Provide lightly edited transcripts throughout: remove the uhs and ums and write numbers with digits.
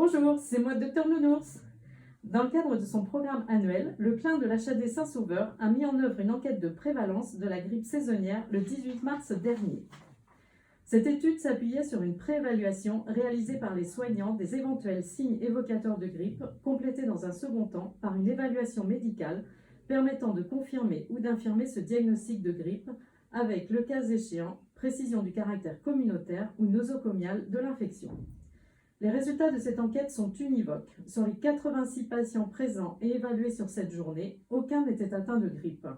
Bonjour, c'est moi Dr Nounours. Dans le cadre de son programme annuel, le CLIN de l'HAD Saint-Sauveur a mis en œuvre une enquête de prévalence de la grippe saisonnière le 18 mars dernier. Cette étude s'appuyait sur une préévaluation réalisée par les soignants des éventuels signes évocateurs de grippe, complétée dans un second temps par une évaluation médicale permettant de confirmer ou d'infirmer ce diagnostic de grippe avec, le cas échéant, précision du caractère communautaire ou nosocomial de l'infection. Les résultats de cette enquête sont univoques. Sur les 86 patients présents et évalués sur cette journée, aucun n'était atteint de grippe.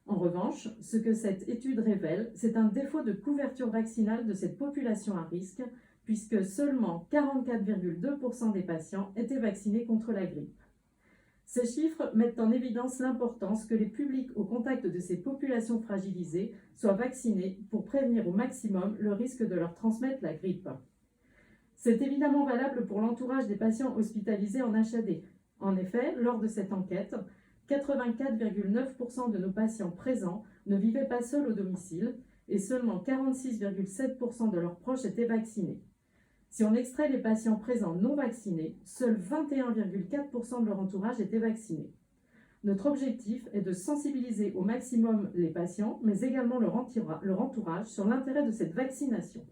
En revanche, ce que cette étude révèle, c'est un défaut de couverture vaccinale de cette population à risque, puisque seulement 44,2% des patients étaient vaccinés contre la grippe. Ces chiffres mettent en évidence l'importance que les publics au contact de ces populations fragilisées soient vaccinés pour prévenir au maximum le risque de leur transmettre la grippe. C'est évidemment valable pour l'entourage des patients hospitalisés en HAD. En effet, lors de cette enquête, 84,9% de nos patients présents ne vivaient pas seuls au domicile et seulement 46,7% de leurs proches étaient vaccinés. Si on extrait les patients présents non vaccinés, seuls 21,4% de leur entourage étaient vaccinés. Notre objectif est de sensibiliser au maximum les patients, mais également leur entourage sur l'intérêt de cette vaccination.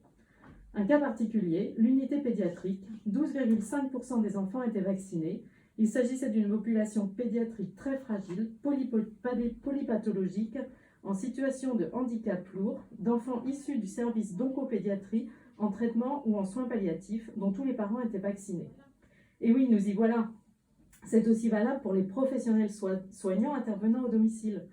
Un cas particulier, l'unité pédiatrique, 12,5% des enfants étaient vaccinés. Il s'agissait d'une population pédiatrique très fragile, polypathologique, en situation de handicap lourd, d'enfants issus du service d'oncopédiatrie en traitement ou en soins palliatifs, dont tous les parents étaient vaccinés. Et oui, nous y voilà. C'est aussi valable pour les professionnels soignants intervenant au domicile.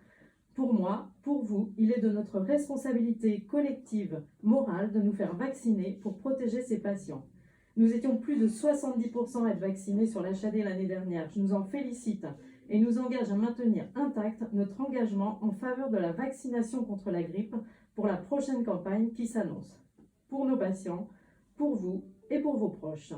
Pour moi, pour vous, il est de notre responsabilité collective, morale, de nous faire vacciner pour protéger ces patients. Nous étions plus de 70% à être vaccinés sur l'HAD l'année dernière. Je nous en félicite et nous engage à maintenir intact notre engagement en faveur de la vaccination contre la grippe pour la prochaine campagne qui s'annonce. Pour nos patients, pour vous et pour vos proches.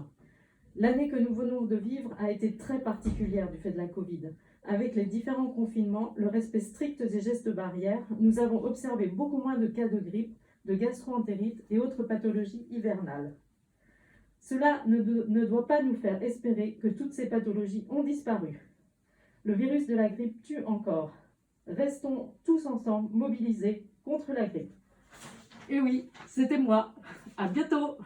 L'année que nous venons de vivre a été très particulière du fait de la Covid. Avec les différents confinements, le respect strict des gestes barrières, nous avons observé beaucoup moins de cas de grippe, de gastro-entérite et autres pathologies hivernales. Cela ne doit pas nous faire espérer que toutes ces pathologies ont disparu. Le virus de la grippe tue encore. Restons tous ensemble mobilisés contre la grippe. Et oui, c'était moi. À bientôt!